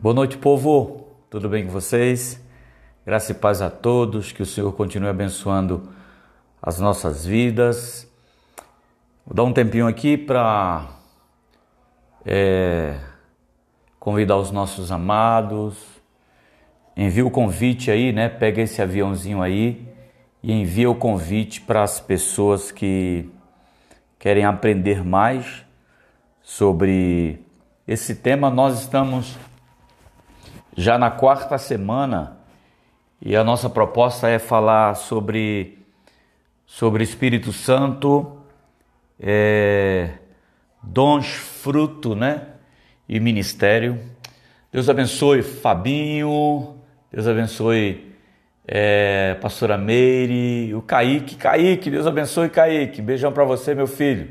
Boa noite, povo. Tudo bem com vocês? Graça e paz a todos. Que o Senhor continue abençoando as nossas vidas. Vou dar um tempinho aqui para convidar os nossos amados. Envia o convite aí, né? Pega esse aviãozinho aí e envia o convite para as pessoas que querem aprender mais sobre esse tema. Nós estamos já na quarta semana e a nossa proposta é falar sobre Espírito Santo, dons, fruto, né? E ministério. Deus abençoe Fabinho, Deus abençoe pastora Meire, o Kaique, Deus abençoe Kaique, beijão para você, meu filho.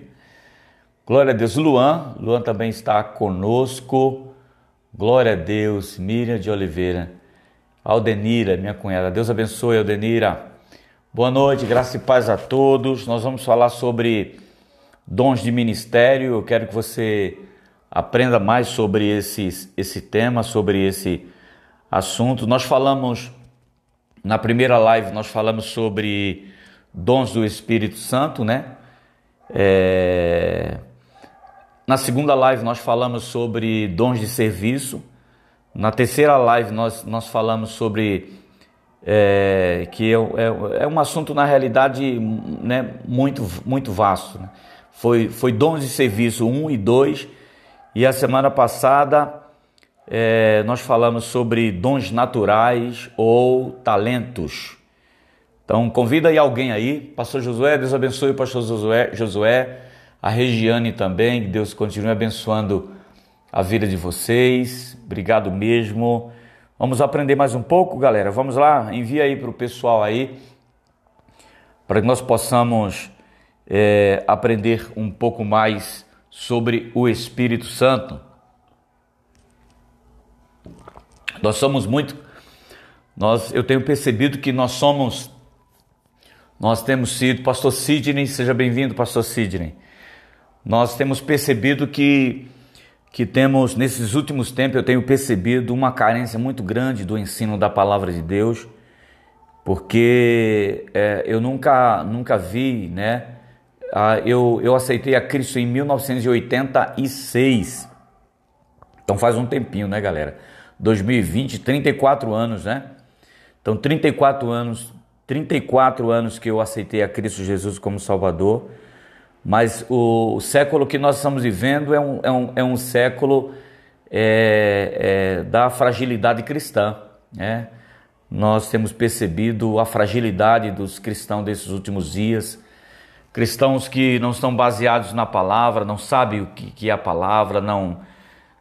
Glória a Deus. Luan também está conosco. Glória a Deus. Miriam de Oliveira. Aldenira, minha cunhada. Deus abençoe, Aldenira. Boa noite, graça e paz a todos. Nós vamos falar sobre dons de ministério. Eu quero que você aprenda mais sobre esse tema, sobre esse assunto. Nós falamos, na primeira live, nós falamos sobre dons do Espírito Santo, né? Na segunda live nós falamos sobre dons de serviço. Na terceira live nós falamos sobre que é um assunto na realidade, né, muito vasto, né? Foi dons de serviço 1 e 2. E a semana passada nós falamos sobre dons naturais ou talentos. Então convida aí alguém aí. Pastor Josué, Deus abençoe o pastor Josué, a Regiane também, que Deus continue abençoando a vida de vocês. Obrigado mesmo. Vamos aprender mais um pouco, galera. Vamos lá, envia aí para o pessoal aí, para que nós possamos aprender um pouco mais sobre o Espírito Santo. Eu tenho percebido que nós temos sido, pastor Sidney, seja bem-vindo, pastor Sidney. Nós temos percebido que temos, nesses últimos tempos, eu tenho percebido uma carência muito grande do ensino da palavra de Deus, porque eu nunca vi, né? Eu aceitei a Cristo em 1986, então faz um tempinho, né, galera? 2020, 34 anos, né? Então 34 anos que eu aceitei a Cristo Jesus como Salvador. Mas o século que nós estamos vivendo é um século da fragilidade cristã, né? Nós temos percebido a fragilidade dos cristãos desses últimos dias. Cristãos que não estão baseados na palavra, não sabem o que é a palavra,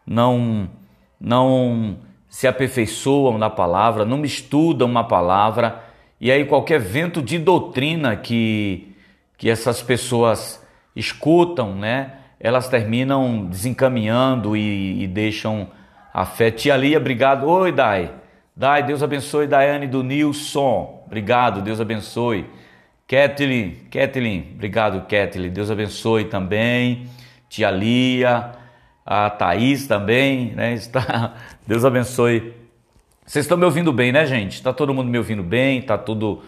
não se aperfeiçoam na palavra, não estudam uma palavra. E aí qualquer vento de doutrina que essas pessoas escutam, né? Elas terminam desencaminhando e deixam a fé. Tia Lia, obrigado. Oi, Dai, Deus abençoe. Daiane do Nilson, obrigado, Deus abençoe. Kathleen, obrigado, Kathleen, Deus abençoe também. Tia Lia, a Thaís também, né? Deus abençoe. Vocês estão me ouvindo bem, né, gente? Está todo mundo me ouvindo bem? Tá tudo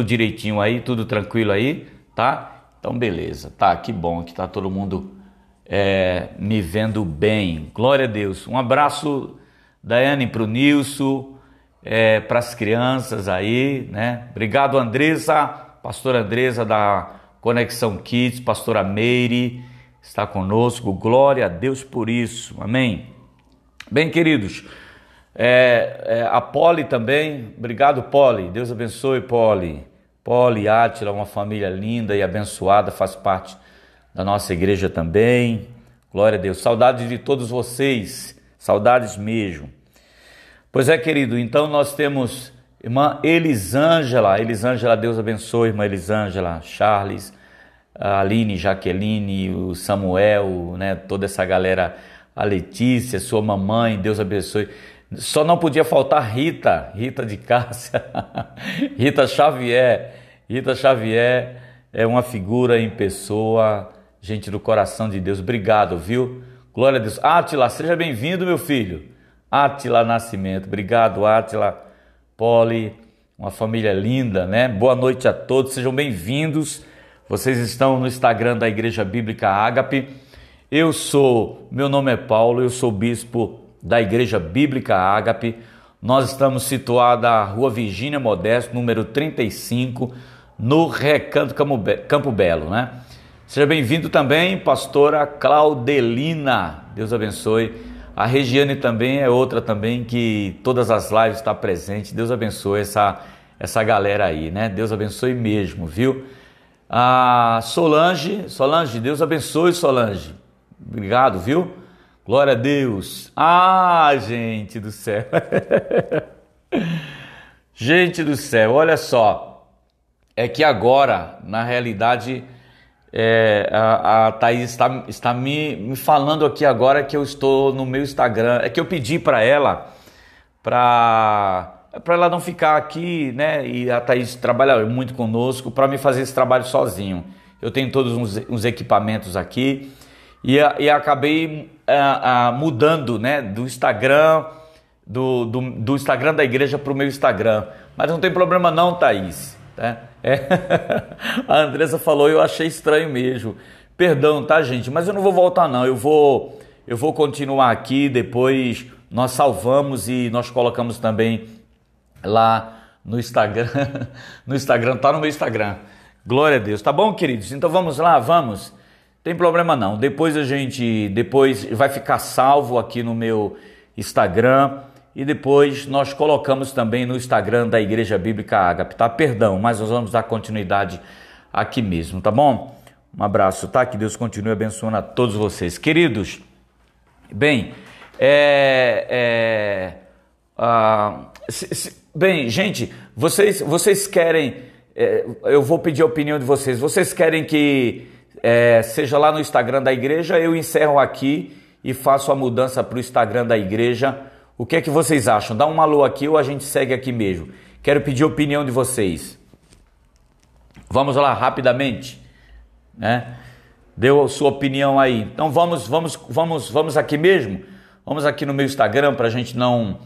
direitinho aí, tudo tranquilo aí, tá? Então, beleza, tá, que bom que tá todo mundo me vendo bem. Glória a Deus. Um abraço, Daiane, pro Nilson, para as crianças aí, né? Obrigado, Andressa, pastora Andressa da Conexão Kids, pastora Meire, está conosco. Glória a Deus por isso, amém? Bem, queridos, a Poli também, obrigado, Poli, Deus abençoe, Poli. Poli, Átila, uma família linda e abençoada, faz parte da nossa igreja também. Glória a Deus. Saudades de todos vocês, saudades mesmo. Pois é, querido, então nós temos irmã Elisângela, Deus abençoe, irmã Elisângela, Charles, a Aline, Jaqueline, o Samuel, né, toda essa galera, a Letícia, sua mamãe, Deus abençoe. Só não podia faltar Rita de Cássia, Rita Xavier é uma figura em pessoa, gente do coração de Deus. Obrigado, viu? Glória a Deus. Átila, seja bem-vindo, meu filho. Átila Nascimento. Obrigado, Átila, Poli, uma família linda, né? Boa noite a todos, sejam bem-vindos. Vocês estão no Instagram da Igreja Bíblica Ágape. Meu nome é Paulo, eu sou bispo da Igreja Bíblica Ágape. Nós estamos situados na Rua Virgínia Modesto, número 35, no Recanto Campo Belo, né? Seja bem-vindo também, pastora Claudelina. Deus abençoe. A Regiane também é outra também que todas as lives está presente. Deus abençoe essa galera aí, né? Deus abençoe mesmo, viu? A Solange, Deus abençoe, Solange. Obrigado, viu? Glória a Deus. Gente do céu. Gente do céu, olha só. É que agora, na realidade, a Thaís está me falando aqui agora que eu estou no meu Instagram. É que eu pedi para ela não ficar aqui, né? E a Thaís trabalha muito conosco para me fazer esse trabalho sozinho. Eu tenho todos uns equipamentos aqui e acabei mudando, né? Do Instagram do Instagram da igreja para o meu Instagram. Mas não tem problema não, Thaís. Né? A Andressa falou, eu achei estranho mesmo. Perdão, tá, gente? Mas eu não vou voltar não. Eu vou continuar aqui. Depois nós salvamos e nós colocamos também lá no Instagram. No Instagram, tá no meu Instagram. Glória a Deus. Tá bom, queridos? Então vamos lá, vamos. Tem problema não. Depois vai ficar salvo aqui no meu Instagram. E depois nós colocamos também no Instagram da Igreja Bíblica Ágape, tá? Perdão, mas nós vamos dar continuidade aqui mesmo, tá bom? Um abraço, tá? Que Deus continue abençoando a todos vocês. Queridos, bem, bem, gente, vocês querem, eu vou pedir a opinião de vocês. Vocês querem que seja lá no Instagram da igreja? Eu encerro aqui e faço a mudança para o Instagram da igreja. O que é que vocês acham? Dá um alô aqui ou a gente segue aqui mesmo? Quero pedir a opinião de vocês. Vamos lá, rapidamente, né? Deu a sua opinião aí. Então vamos aqui mesmo? Vamos aqui no meu Instagram para a gente não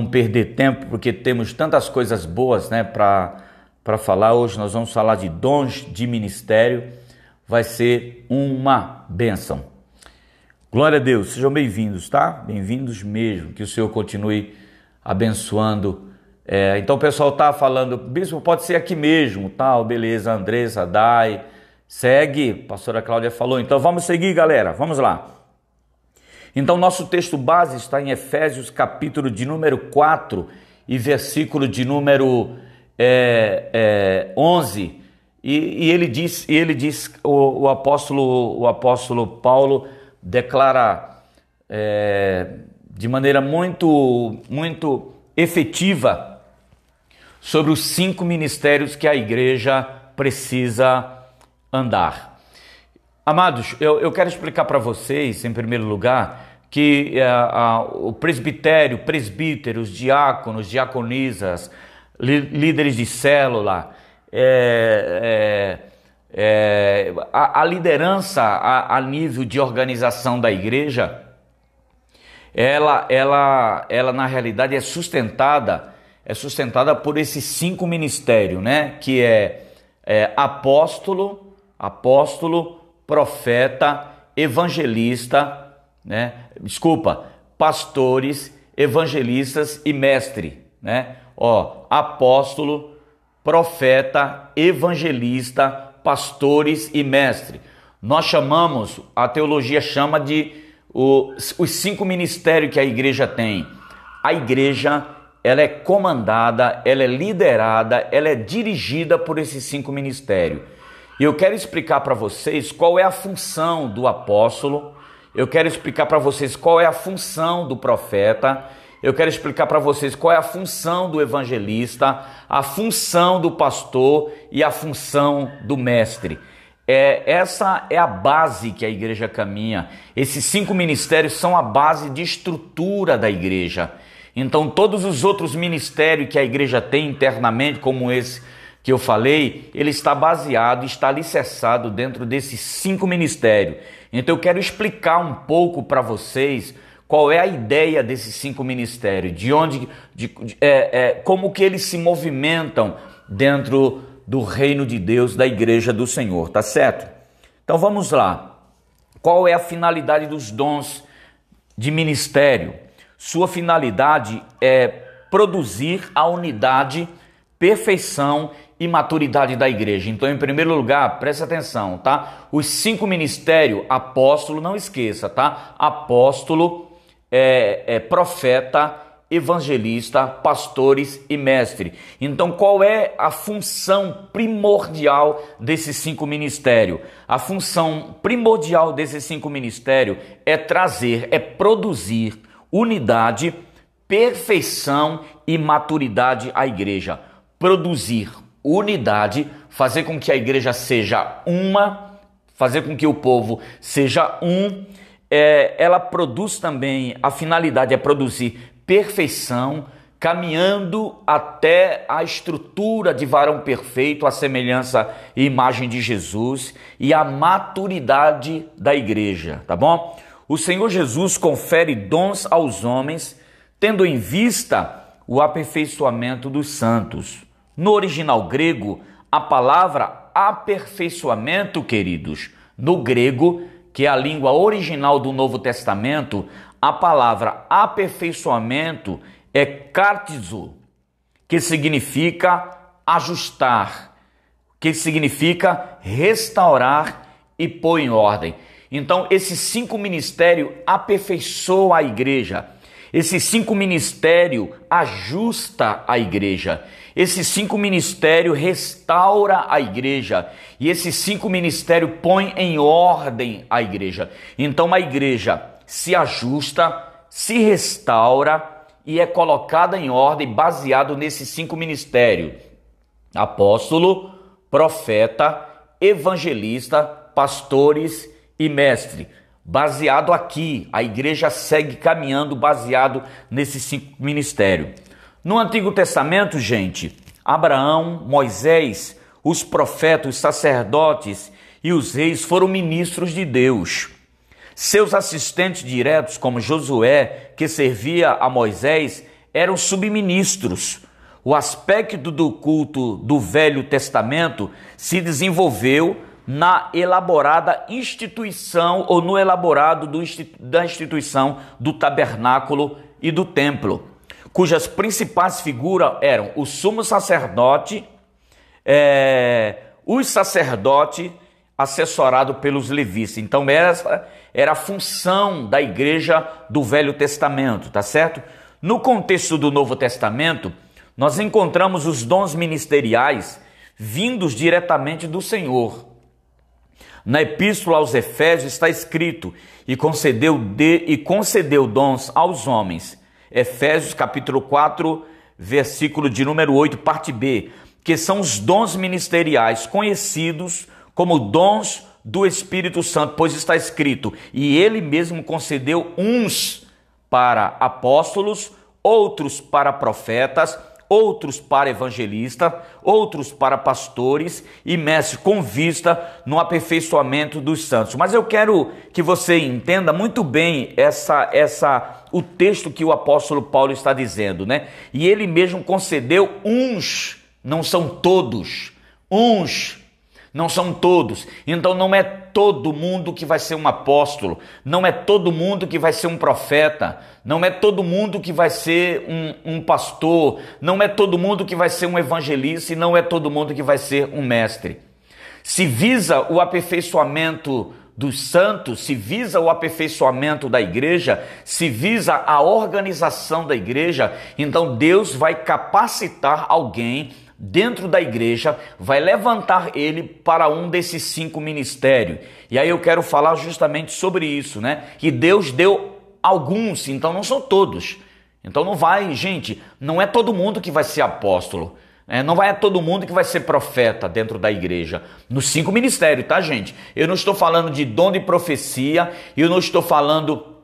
perder tempo, porque temos tantas coisas boas, né, para falar. Hoje nós vamos falar de dons de ministério. Vai ser uma bênção. Glória a Deus, sejam bem-vindos, tá? Bem-vindos mesmo, que o Senhor continue abençoando. Então o pessoal tá falando, bispo, pode ser aqui mesmo, tal, beleza, Andressa, Dai, segue, a pastora Cláudia falou, então vamos seguir, galera, vamos lá. Então nosso texto base está em Efésios, capítulo de número 4 e versículo de número 11, e ele diz, o apóstolo Paulo declara de maneira muito efetiva sobre os 5 ministérios que a igreja precisa andar. Amados, eu quero explicar para vocês, em primeiro lugar, que o presbitério, presbíteros, diáconos, diaconisas, líderes de célula, a liderança a nível de organização da igreja, ela na realidade é sustentada por esses 5 ministérios, né? Que apóstolo, profeta, evangelista, né? Pastores, evangelistas e mestre, né? Apóstolo, profeta, evangelista, pastores e mestre. A teologia chama de os 5 ministérios que a igreja tem. A igreja, ela é comandada, ela é liderada, ela é dirigida por esses 5 ministérios. E eu quero explicar para vocês qual é a função do apóstolo, eu quero explicar para vocês qual é a função do profeta, eu quero explicar para vocês qual é a função do evangelista, a função do pastor e a função do mestre. Essa é a base que a igreja caminha. Esses 5 ministérios são a base de estrutura da igreja. Então todos os outros ministérios que a igreja tem internamente, como esse que eu falei, ele está baseado, está alicerçado dentro desses 5 ministérios. Então eu quero explicar um pouco para vocês Qual é a ideia desses 5 ministérios? Como que eles se movimentam dentro do reino de Deus, da igreja do Senhor, tá certo? Então vamos lá. Qual é a finalidade dos dons de ministério? Sua finalidade é produzir a unidade, perfeição e maturidade da igreja. Então, em primeiro lugar, preste atenção, tá? Os 5 ministérios, apóstolo, não esqueça, tá? Apóstolo, profeta, evangelista, pastores e mestre. Então, qual é a função primordial desses 5 ministérios? A função primordial desses 5 ministérios é produzir unidade, perfeição e maturidade à igreja. Produzir unidade, fazer com que a igreja seja uma, fazer com que o povo seja um. Ela produz também, a finalidade é produzir perfeição, caminhando até a estrutura de varão perfeito, a semelhança e imagem de Jesus, e a maturidade da igreja, tá bom? O Senhor Jesus confere dons aos homens, tendo em vista o aperfeiçoamento dos santos. No original grego, a palavra aperfeiçoamento, queridos, no grego, que é a língua original do Novo Testamento, a palavra aperfeiçoamento é kartizo, que significa ajustar, que significa restaurar e pôr em ordem. Então, esses 5 ministérios aperfeiçoam a igreja. Esses 5 ministérios ajusta a igreja. Esses 5 ministérios restaura a igreja. E esses 5 ministérios põe em ordem a igreja. Então, a igreja se ajusta, se restaura e é colocada em ordem baseado nesses 5 ministérios: apóstolo, profeta, evangelista, pastores e mestre. Baseado aqui, a igreja segue caminhando baseado nesses 5 ministérios. No Antigo Testamento, gente, Abraão, Moisés, os profetas, os sacerdotes e os reis foram ministros de Deus. Seus assistentes diretos, como Josué, que servia a Moisés, eram subministros. O aspecto do culto do Velho Testamento se desenvolveu na elaborada instituição ou no elaborado da instituição do tabernáculo e do templo, cujas principais figuras eram o sumo sacerdote, os sacerdotes assessorados pelos levitas. Então essa era a função da igreja do Velho Testamento, tá certo? No contexto do Novo Testamento, nós encontramos os dons ministeriais vindos diretamente do Senhor. Na Epístola aos Efésios está escrito: e concedeu dons aos homens. Efésios capítulo 4, versículo de número 8, parte B, que são os dons ministeriais conhecidos como dons do Espírito Santo, pois está escrito: e ele mesmo concedeu uns para apóstolos, outros para profetas, outros para evangelistas, outros para pastores e mestres, com vista no aperfeiçoamento dos santos. Mas eu quero que você entenda muito bem o texto que o apóstolo Paulo está dizendo, né? E ele mesmo concedeu uns, não são todos, uns, não são todos. Então não é todo mundo que vai ser um apóstolo, não é todo mundo que vai ser um profeta, não é todo mundo que vai ser um pastor, não é todo mundo que vai ser um evangelista e não é todo mundo que vai ser um mestre. Se visa o aperfeiçoamento dos santos, se visa o aperfeiçoamento da igreja, se visa a organização da igreja, então Deus vai capacitar alguém dentro da igreja, vai levantar ele para um desses 5 ministérios. E aí eu quero falar justamente sobre isso, né? Que Deus deu alguns, então não são todos. Então não vai, gente, não é todo mundo que vai ser apóstolo. Não vai todo mundo que vai ser profeta dentro da igreja. Nos 5 ministérios, tá, gente? Eu não estou falando de dom de profecia, eu não estou falando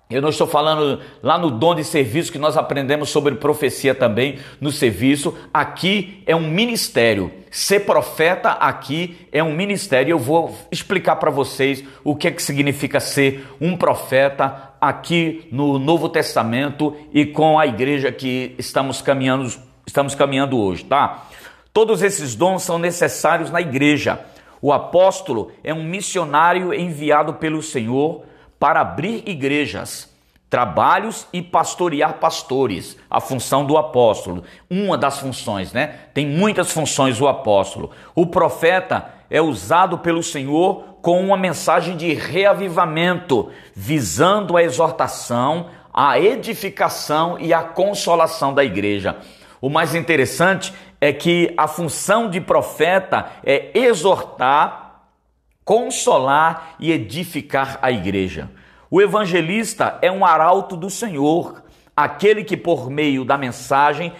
Eu não estou falando lá no dom de serviço que nós aprendemos sobre profecia também no serviço. Aqui é um ministério. Ser profeta aqui é um ministério. Eu vou explicar para vocês o que é que significa ser um profeta aqui no Novo Testamento e com a igreja que estamos caminhando hoje, tá? Todos esses dons são necessários na igreja. O apóstolo é um missionário enviado pelo Senhor para abrir igrejas, trabalhos e pastorear pastores. A função do apóstolo, uma das funções, né? Tem muitas funções o apóstolo. O profeta é usado pelo Senhor com uma mensagem de reavivamento, visando a exortação, a edificação e a consolação da igreja. O mais interessante é que a função de profeta é exortar, consolar e edificar a igreja. O evangelista é um arauto do Senhor, aquele que por meio da mensagem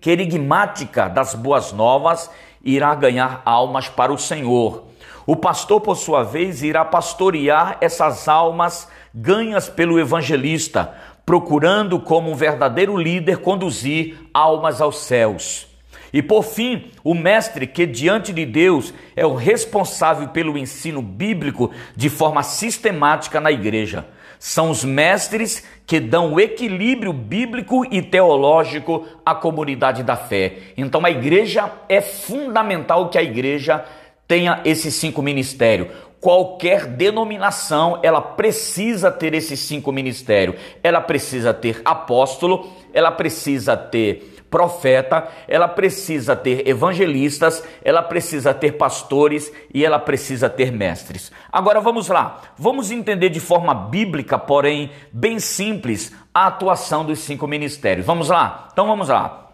querigmática das boas novas irá ganhar almas para o Senhor. O pastor, por sua vez, irá pastorear essas almas ganhas pelo evangelista, procurando como um verdadeiro líder conduzir almas aos céus. E por fim, o mestre, que diante de Deus é o responsável pelo ensino bíblico de forma sistemática na igreja. São os mestres que dão o equilíbrio bíblico e teológico à comunidade da fé. Então a igreja, é fundamental que a igreja tenha esses 5 ministérios. Qualquer denominação, ela precisa ter esses 5 ministérios. Ela precisa ter apóstolo, ela precisa ter profeta, ela precisa ter evangelistas, ela precisa ter pastores e ela precisa ter mestres. Agora vamos lá, vamos entender de forma bíblica, porém bem simples, a atuação dos 5 ministérios. Vamos lá? Então vamos lá.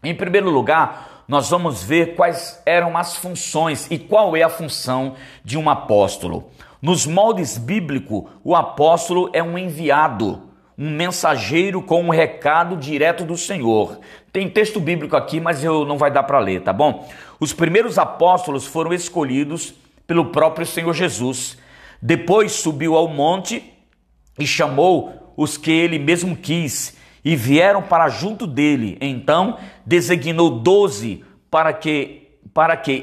Em primeiro lugar, nós vamos ver quais eram as funções e qual é a função de um apóstolo. Nos moldes bíblicos, o apóstolo é um enviado, um mensageiro com um recado direto do Senhor. Tem texto bíblico aqui, mas não vai dar para ler, tá bom? Os primeiros apóstolos foram escolhidos pelo próprio Senhor Jesus. Depois subiu ao monte e chamou os que ele mesmo quis e vieram para junto dele. Então designou 12 para que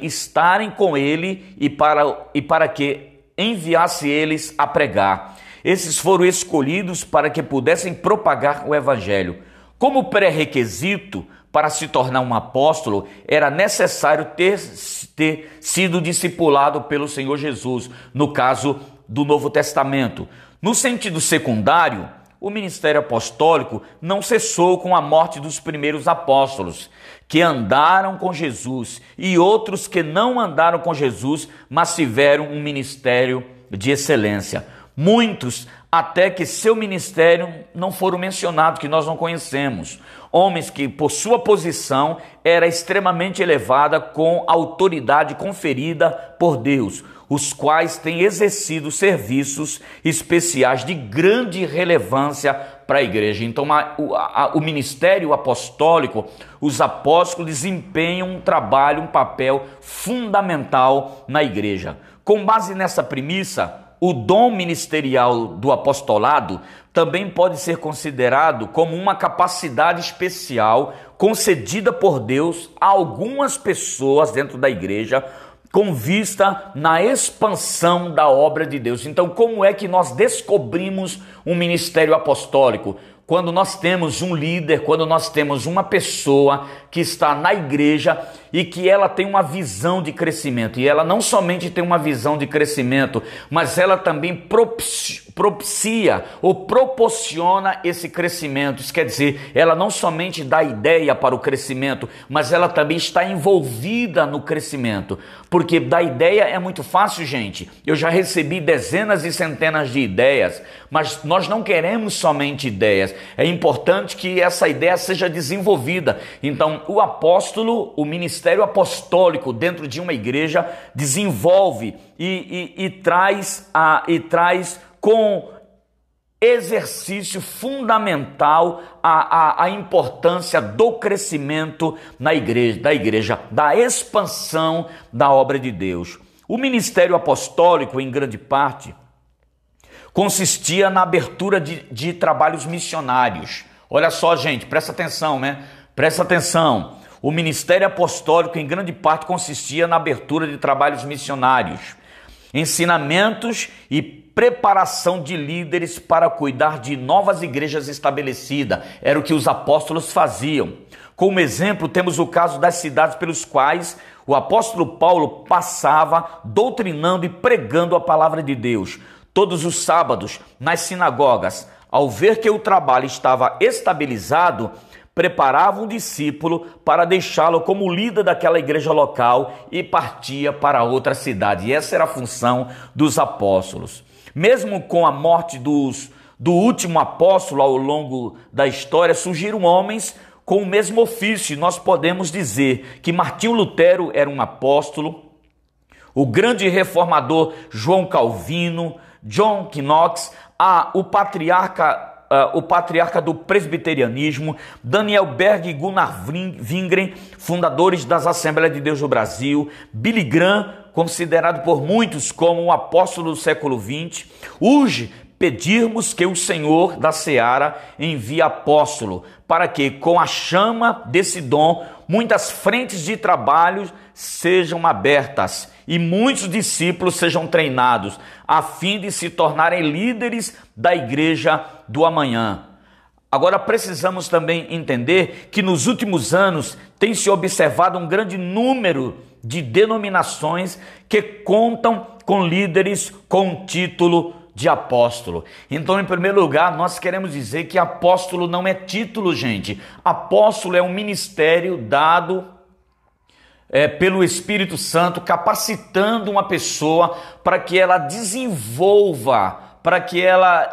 estarem com ele e para que enviasse eles a pregar. Esses foram escolhidos para que pudessem propagar o evangelho. Como pré-requisito para se tornar um apóstolo, era necessário ter sido discipulado pelo Senhor Jesus, no caso do Novo Testamento. No sentido secundário, o ministério apostólico não cessou com a morte dos primeiros apóstolos, que andaram com Jesus, e outros que não andaram com Jesus, mas tiveram um ministério de excelência. Muitos até que seu ministério não foram mencionados, que nós não conhecemos. Homens que, por sua posição, era extremamente elevada com autoridade conferida por Deus, os quais têm exercido serviços especiais de grande relevância para a igreja. Então, o ministério apostólico, os apóstolos desempenham um trabalho, um papel fundamental na igreja. Com base nessa premissa, o dom ministerial do apostolado também pode ser considerado como uma capacidade especial concedida por Deus a algumas pessoas dentro da igreja, com vista na expansão da obra de Deus. Então, como é que nós descobrimos um ministério apostólico? Quando nós temos um líder, quando nós temos uma pessoa que está na igreja e que ela tem uma visão de crescimento. E ela não somente tem uma visão de crescimento, mas ela também propicia ou proporciona esse crescimento. Isso quer dizer, ela não somente dá ideia para o crescimento, mas ela também está envolvida no crescimento. Porque dar ideia é muito fácil, gente. Eu já recebi dezenas e centenas de ideias, mas nós não queremos somente ideias. É importante que essa ideia seja desenvolvida. Então, o apóstolo, o ministério apostólico dentro de uma igreja desenvolve e traz com exercício fundamental a importância do crescimento da igreja, da expansão da obra de Deus. O ministério apostólico, em grande parte, consistia na abertura de trabalhos missionários. Olha só, gente, presta atenção, né? Presta atenção. O ministério apostólico, em grande parte, consistia na abertura de trabalhos missionários, ensinamentos e preparação de líderes para cuidar de novas igrejas estabelecidas. Era o que os apóstolos faziam. Como exemplo, temos o caso das cidades pelos quais o apóstolo Paulo passava doutrinando e pregando a palavra de Deus. Todos os sábados, nas sinagogas, ao ver que o trabalho estava estabilizado, preparava um discípulo para deixá-lo como líder daquela igreja local e partia para outra cidade. E essa era a função dos apóstolos. Mesmo com a morte do último apóstolo ao longo da história, surgiram homens com o mesmo ofício. Nós podemos dizer que Martinho Lutero era um apóstolo, o grande reformador João Calvino, John Knox, o patriarca do presbiterianismo, Daniel Berg e Gunnar Wingren, fundadores das Assembleias de Deus do Brasil, Billy Graham, considerado por muitos como o apóstolo do século XX. Urge pedirmos que o Senhor da Seara envie apóstolo, para que, com a chama desse dom, muitas frentes de trabalho sejam abertas e muitos discípulos sejam treinados, a fim de se tornarem líderes da igreja do amanhã. Agora precisamos também entender que nos últimos anos tem se observado um grande número de denominações que contam com líderes com título de apóstolo. Então, em primeiro lugar, nós queremos dizer que apóstolo não é título, gente. Apóstolo é um ministério dado pelo Espírito Santo, capacitando uma pessoa para que ela desenvolva, para que ela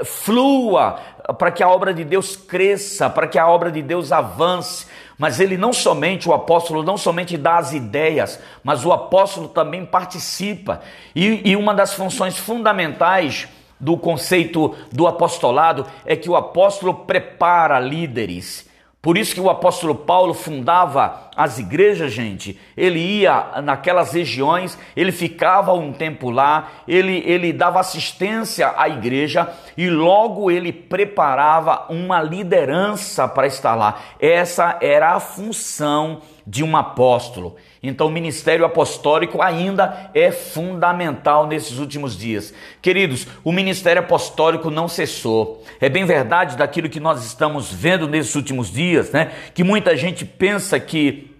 flua, para que a obra de Deus cresça, para que a obra de Deus avance. Mas o apóstolo não somente dá as ideias, mas o apóstolo também participa. E uma das funções fundamentais do conceito do apostolado é que o apóstolo prepara líderes. Por isso que o apóstolo Paulo fundava as igrejas, gente. Ele ia naquelas regiões, ele ficava um tempo lá, ele dava assistência à igreja e logo ele preparava uma liderança para estar lá. Essa era a função de um apóstolo. Então o ministério apostólico ainda é fundamental nesses últimos dias. Queridos, o ministério apostólico não cessou. É bem verdade daquilo que nós estamos vendo nesses últimos dias, né? Que muita gente pensa que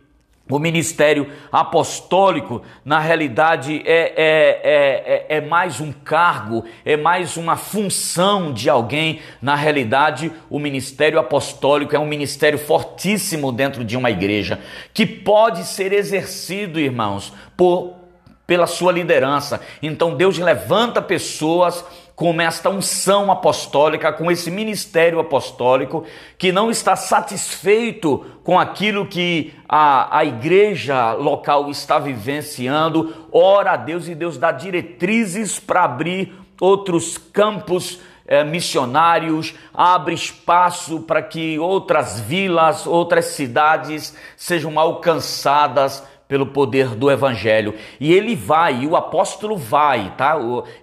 o ministério apostólico, na realidade, é mais um cargo, é mais uma função de alguém. Na realidade, o ministério apostólico é um ministério fortíssimo dentro de uma igreja, que pode ser exercido, irmãos, pela sua liderança. Então, Deus levanta pessoas com esta unção apostólica, com esse ministério apostólico, que não está satisfeito com aquilo que a igreja local está vivenciando, ora a Deus e Deus dá diretrizes para abrir outros campos missionários, abre espaço para que outras vilas, outras cidades sejam alcançadas pelo poder do evangelho. E ele vai, e o apóstolo vai, tá?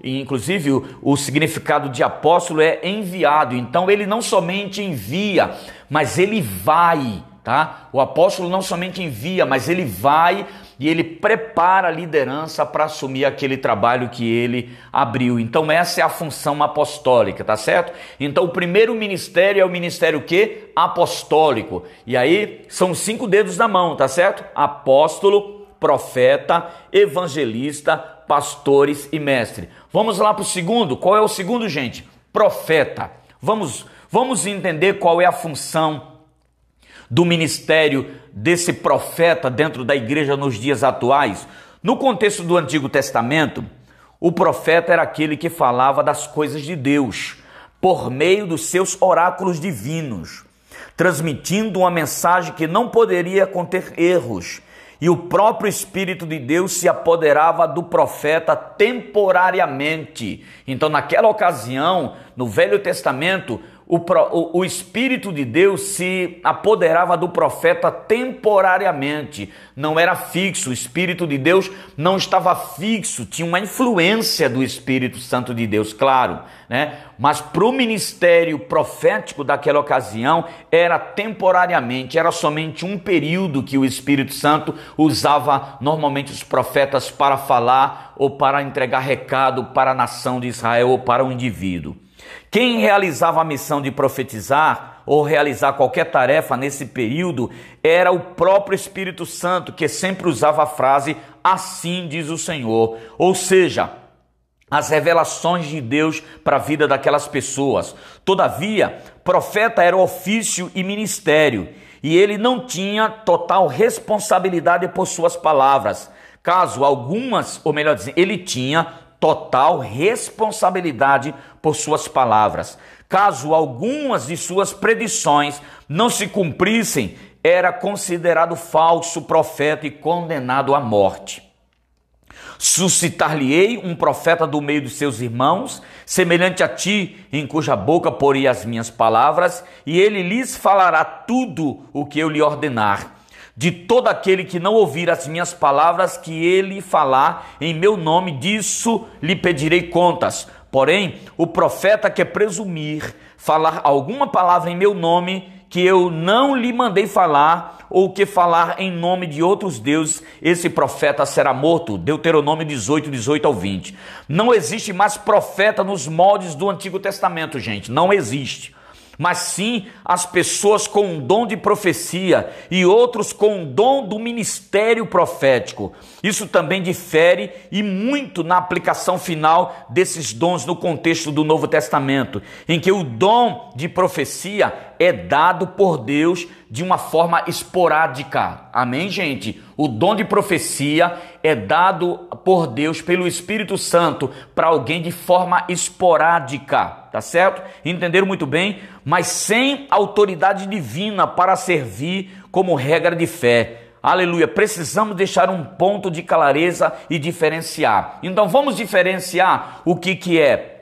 Inclusive o significado de apóstolo é enviado. Então ele não somente envia, mas ele vai, tá? O apóstolo não somente envia, mas ele vai e ele prepara a liderança para assumir aquele trabalho que ele abriu. Então essa é a função apostólica, tá certo? Então o primeiro ministério é o ministério o quê? Apostólico. E aí são 5 dedos da mão, tá certo? Apóstolo, profeta, evangelista, pastores e mestre. Vamos lá para o segundo. Qual é o segundo, gente? Profeta. Vamos entender qual é a função do ministério desse profeta dentro da igreja nos dias atuais. No contexto do Antigo Testamento, o profeta era aquele que falava das coisas de Deus por meio dos seus oráculos divinos, transmitindo uma mensagem que não poderia conter erros. E o próprio Espírito de Deus se apoderava do profeta temporariamente. Então, naquela ocasião, no Velho Testamento, o Espírito de Deus se apoderava do profeta temporariamente, não era fixo. O Espírito de Deus não estava fixo, tinha uma influência do Espírito Santo de Deus, claro, né? Mas para o ministério profético daquela ocasião era temporariamente, era somente um período que o Espírito Santo usava normalmente os profetas para falar ou para entregar recado para a nação de Israel ou para um indivíduo. Quem realizava a missão de profetizar ou realizar qualquer tarefa nesse período era o próprio Espírito Santo, que sempre usava a frase "assim diz o Senhor", ou seja, as revelações de Deus para a vida daquelas pessoas. Todavia, profeta era ofício e ministério, e ele não tinha total responsabilidade por suas palavras. Caso algumas, ou melhor dizendo, ele tinha total responsabilidade por suas palavras. Caso algumas de suas predições não se cumprissem, era considerado falso profeta e condenado à morte. Suscitar-lhe-ei um profeta do meio dos seus irmãos, semelhante a ti, em cuja boca porei as minhas palavras, e ele lhes falará tudo o que eu lhe ordenar. De todo aquele que não ouvir as minhas palavras que ele falar em meu nome, disso lhe pedirei contas. Porém, o profeta que presumir falar alguma palavra em meu nome, que eu não lhe mandei falar, ou que falar em nome de outros deuses, esse profeta será morto. Deuteronômio 18, 18 ao 20. Não existe mais profeta nos moldes do Antigo Testamento, gente. Não existe. Mas sim as pessoas com o dom de profecia e outros com o dom do ministério profético. Isso também difere e muito na aplicação final desses dons no contexto do Novo Testamento, em que o dom de profecia é dado por Deus de uma forma esporádica. Amém, gente? O dom de profecia é dado por Deus, pelo Espírito Santo, para alguém de forma esporádica, tá certo? Entenderam muito bem? Mas sem autoridade divina para servir como regra de fé. Aleluia, precisamos deixar um ponto de clareza e diferenciar. Então vamos diferenciar o que é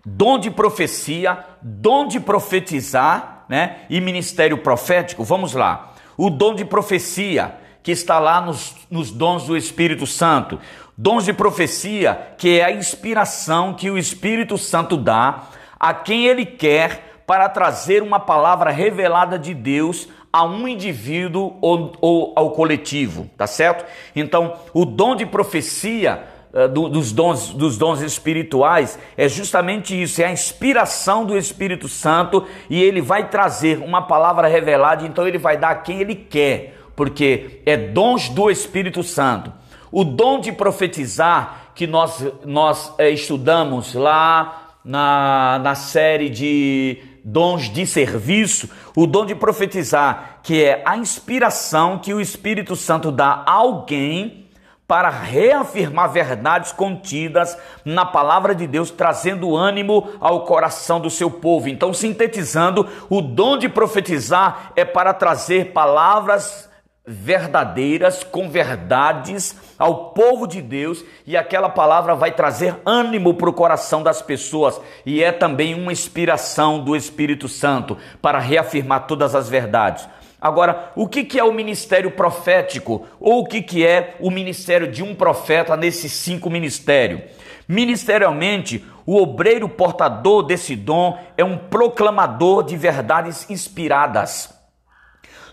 dom de profecia, dom de profetizar, né? E ministério profético. Vamos lá. O dom de profecia, que está lá nos dons do Espírito Santo. Dons de profecia, que é a inspiração que o Espírito Santo dá a quem ele quer para trazer uma palavra revelada de Deus a um indivíduo ou ao coletivo, tá certo? Então, o dom de profecia dos dons espirituais é justamente isso, é a inspiração do Espírito Santo, e ele vai trazer uma palavra revelada, então ele vai dar a quem ele quer, porque é dons do Espírito Santo. O dom de profetizar, que nós estudamos lá na série de dons de serviço, o dom de profetizar, que é a inspiração que o Espírito Santo dá a alguém para reafirmar verdades contidas na palavra de Deus, trazendo ânimo ao coração do seu povo. Então, sintetizando, o dom de profetizar é para trazer palavras verdadeiras, com verdades ao povo de Deus, e aquela palavra vai trazer ânimo para o coração das pessoas, e é também uma inspiração do Espírito Santo para reafirmar todas as verdades. Agora, o que é o ministério profético? Ou o que é o ministério de um profeta nesses 5 ministérios? Ministerialmente, o obreiro portador desse dom é um proclamador de verdades inspiradas.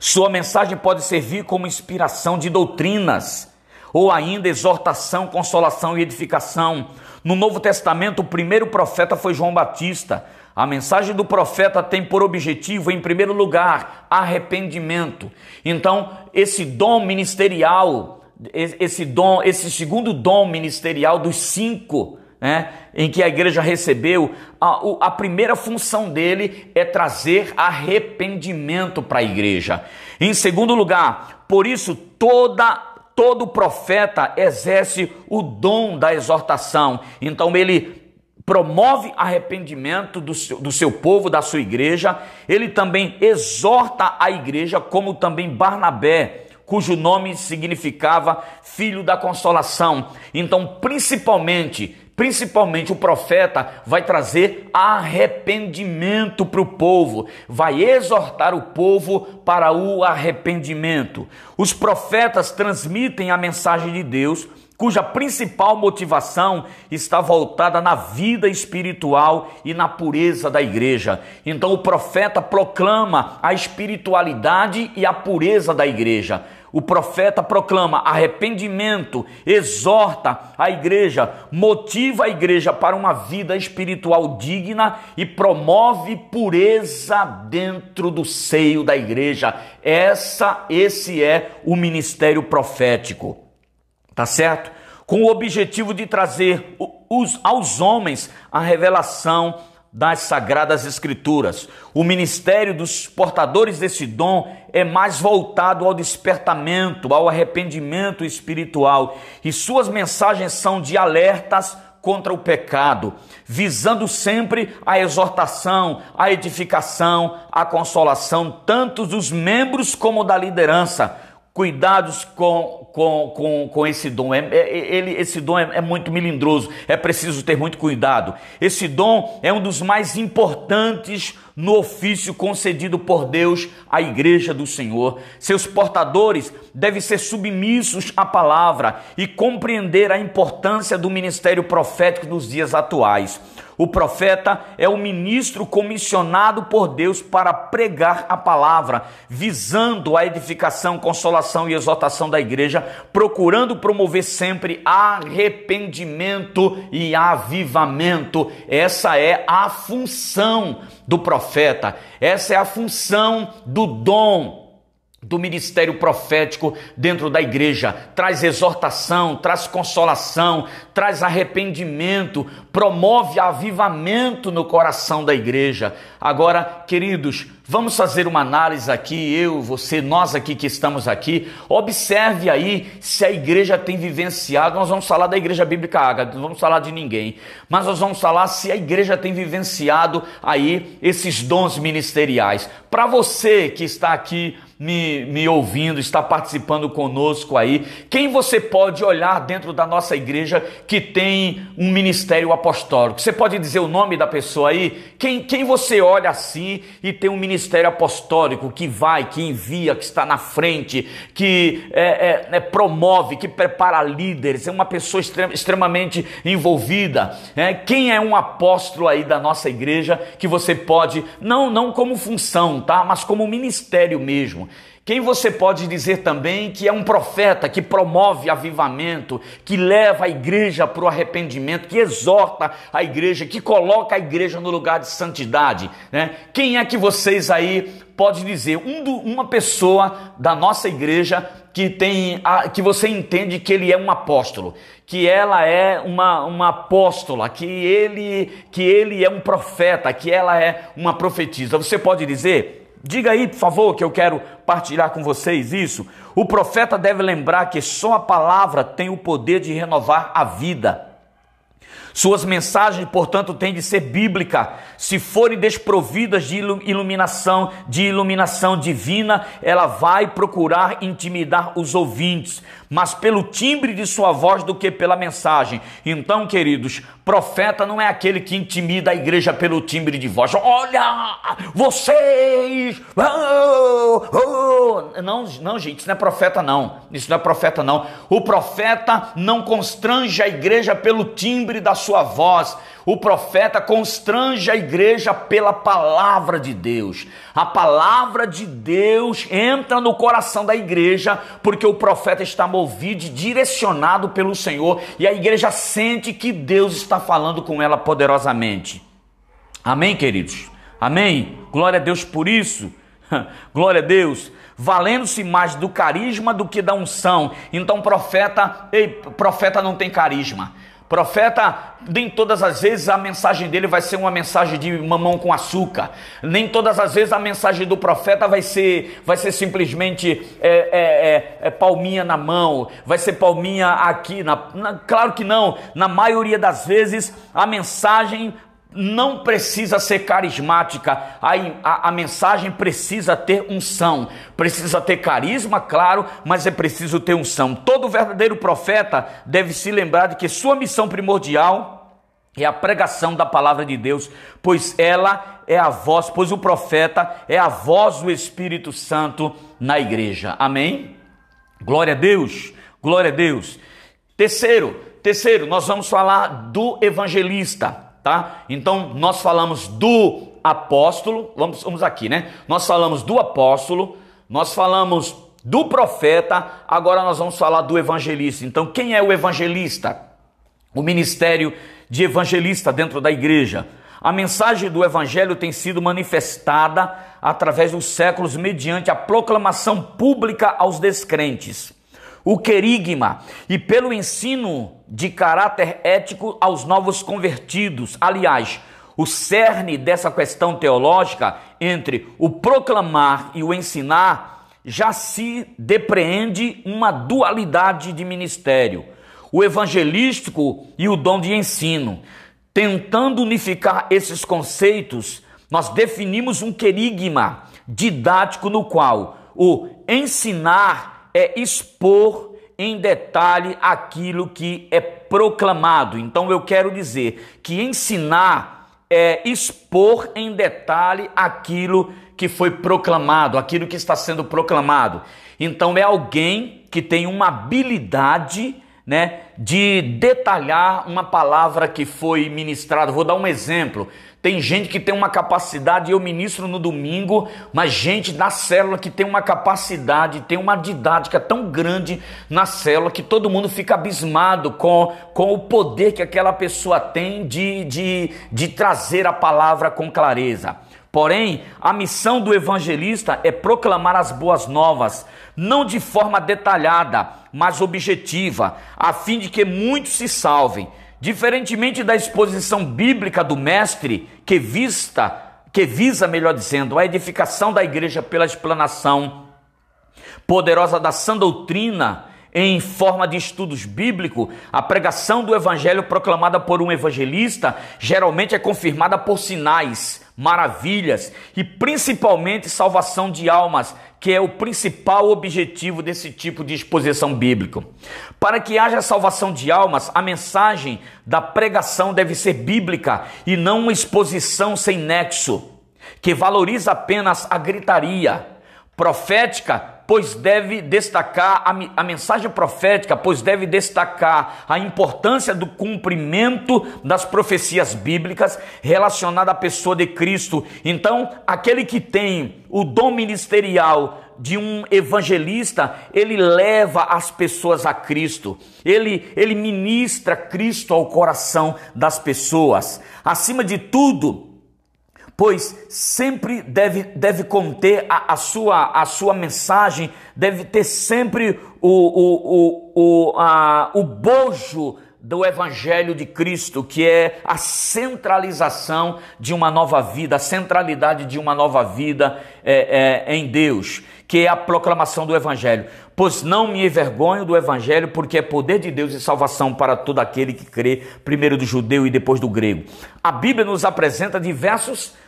Sua mensagem pode servir como inspiração de doutrinas, ou ainda exortação, consolação e edificação. No Novo Testamento, o primeiro profeta foi João Batista. A mensagem do profeta tem por objetivo, em primeiro lugar, arrependimento. Então, esse dom ministerial, esse segundo dom ministerial dos 5, né, em que a igreja recebeu, a primeira função dele é trazer arrependimento para a igreja. Em segundo lugar, por isso todo profeta exerce o dom da exortação. Então ele promove arrependimento do seu povo, da sua igreja. Ele também exorta a igreja, como também Barnabé, cujo nome significava filho da consolação. Então, principalmente, principalmente o profeta, vai trazer arrependimento para o povo, vai exortar o povo para o arrependimento. Os profetas transmitem a mensagem de Deus, cuja principal motivação está voltada na vida espiritual e na pureza da igreja. Então o profeta proclama a espiritualidade e a pureza da igreja. O profeta proclama arrependimento, exorta a igreja, motiva a igreja para uma vida espiritual digna e promove pureza dentro do seio da igreja. Esse é o ministério profético. Tá certo? Com o objetivo de trazer aos homens a revelação das Sagradas Escrituras. O ministério dos portadores desse dom é mais voltado ao despertamento, ao arrependimento espiritual, e suas mensagens são de alertas contra o pecado, visando sempre a exortação, a edificação, a consolação, tanto dos membros como da liderança. Cuidados com esse dom, esse dom é muito melindroso, é preciso ter muito cuidado. Esse dom é um dos mais importantes no ofício concedido por Deus à igreja do Senhor. Seus portadores devem ser submissos à palavra e compreender a importância do ministério profético nos dias atuais. O profeta é o ministro comissionado por Deus para pregar a palavra, visando a edificação, consolação e exortação da igreja, procurando promover sempre arrependimento e avivamento. Essa é a função do profeta, essa é a função do dom do ministério profético dentro da igreja. Traz exortação, traz consolação, traz arrependimento, promove avivamento no coração da igreja. Agora, queridos, vamos fazer uma análise aqui, eu, você, nós aqui que estamos aqui. Observe aí se a igreja tem vivenciado. Nós vamos falar da Igreja Bíblica Ágata, não vamos falar de ninguém, mas nós vamos falar se a igreja tem vivenciado aí esses dons ministeriais. Para você que está aqui me ouvindo, está participando conosco aí, quem você pode olhar dentro da nossa igreja que tem um ministério apostólico? Você pode dizer o nome da pessoa aí? Quem você olha assim e tem um ministério apostólico que vai, que envia, que está na frente, que promove, que prepara líderes, é uma pessoa extremamente envolvida? Quem é um apóstolo aí da nossa igreja que você pode, não como função, tá? Mas como ministério mesmo? Quem você pode dizer também que é um profeta, que promove avivamento, que leva a igreja para o arrependimento, que exorta a igreja, que coloca a igreja no lugar de santidade, né? Quem é que vocês aí pode dizer? Uma pessoa da nossa igreja que você entende que ele é um apóstolo, que ela é uma apóstola, que ele é um profeta, que ela é uma profetisa. Você pode dizer? Diga aí, por favor, que eu quero partilhar com vocês isso. O profeta deve lembrar que só a palavra tem o poder de renovar a vida. Suas mensagens, portanto, têm de ser bíblica. Se forem desprovidas de iluminação divina, ela vai procurar intimidar os ouvintes, mas pelo timbre de sua voz do que pela mensagem. Então, queridos, profeta não é aquele que intimida a igreja pelo timbre de voz. Olha, vocês! Não, gente, isso não é profeta não. Isso não é profeta não. O profeta não constrange a igreja pelo timbre da sua voz. O profeta constrange a igreja pela palavra de Deus. A palavra de Deus entra no coração da igreja porque o profeta está movido e direcionado pelo Senhor, e a igreja sente que Deus está falando com ela poderosamente. Amém, queridos? Amém? Glória a Deus por isso. Glória a Deus. Valendo-se mais do carisma do que da unção. Então profeta não tem carisma. Profeta, nem todas as vezes a mensagem dele vai ser uma mensagem de mamão com açúcar. Nem todas as vezes a mensagem do profeta vai ser simplesmente palminha na mão, vai ser palminha aqui. Claro que não. Na maioria das vezes a mensagem não precisa ser carismática, a mensagem precisa ter unção, precisa ter carisma, claro, mas é preciso ter unção. Todo verdadeiro profeta deve se lembrar de que sua missão primordial é a pregação da palavra de Deus, pois ela é a voz, pois o profeta é a voz do Espírito Santo na igreja. Amém? Glória a Deus, glória a Deus. Terceiro, nós vamos falar do evangelista, tá? Então, nós falamos do apóstolo, vamos aqui, né? Nós falamos do apóstolo, nós falamos do profeta, agora nós vamos falar do evangelista. Então, quem é o evangelista? O ministério de evangelista dentro da igreja. A mensagem do evangelho tem sido manifestada através dos séculos mediante a proclamação pública aos descrentes, o querigma e pelo ensino de caráter ético aos novos convertidos. Aliás, o cerne dessa questão teológica entre o proclamar e o ensinar já se depreende uma dualidade de ministério, o evangelístico e o dom de ensino. Tentando unificar esses conceitos, nós definimos um querigma didático no qual o ensinar é expor em detalhe aquilo que é proclamado. Então eu quero dizer que ensinar é expor em detalhe aquilo que foi proclamado, aquilo que está sendo proclamado. Então é alguém que tem uma habilidade, né, de detalhar uma palavra que foi ministrada. Vou dar um exemplo. Tem gente que tem uma capacidade, eu ministro no domingo, mas gente na célula que tem uma capacidade, tem uma didática tão grande na célula que todo mundo fica abismado com o poder que aquela pessoa tem de trazer a palavra com clareza. Porém, a missão do evangelista é proclamar as boas novas, não de forma detalhada, mas objetiva, a fim de que muitos se salvem. Diferentemente da exposição bíblica do mestre, que visa, melhor dizendo, a edificação da igreja pela explanação poderosa da sã doutrina em forma de estudos bíblicos, a pregação do evangelho proclamada por um evangelista geralmente é confirmada por sinais, maravilhas e principalmente salvação de almas, que é o principal objetivo desse tipo de exposição bíblica. Para que haja salvação de almas, a mensagem da pregação deve ser bíblica e não uma exposição sem nexo, que valoriza apenas a gritaria profética, pois deve destacar a mensagem profética, pois deve destacar a importância do cumprimento das profecias bíblicas relacionadas à pessoa de Cristo. Então, aquele que tem o dom ministerial de um evangelista, ele leva as pessoas a Cristo, ele ministra Cristo ao coração das pessoas. Acima de tudo, pois sempre deve conter a sua mensagem, deve ter sempre o bojo do Evangelho de Cristo, que é a centralização de uma nova vida, a centralidade de uma nova vida em Deus, que é a proclamação do Evangelho. Pois não me envergonho do Evangelho, porque é poder de Deus e salvação para todo aquele que crê, primeiro do judeu e depois do grego. A Bíblia nos apresenta diversos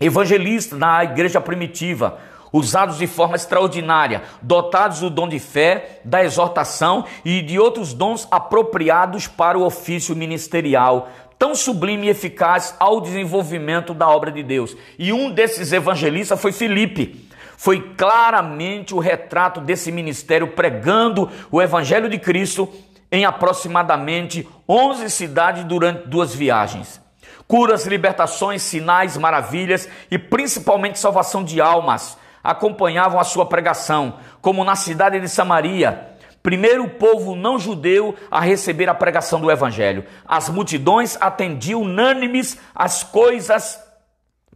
evangelistas na igreja primitiva, usados de forma extraordinária, dotados do dom de fé, da exortação e de outros dons apropriados para o ofício ministerial, tão sublime e eficaz ao desenvolvimento da obra de Deus. E um desses evangelistas foi Filipe. Foi claramente o retrato desse ministério, pregando o evangelho de Cristo em aproximadamente 11 cidades durante 2 viagens. Curas, libertações, sinais, maravilhas e principalmente salvação de almas acompanhavam a sua pregação, como na cidade de Samaria, primeiro povo não judeu a receber a pregação do evangelho. As multidões atendiam unânimes às coisas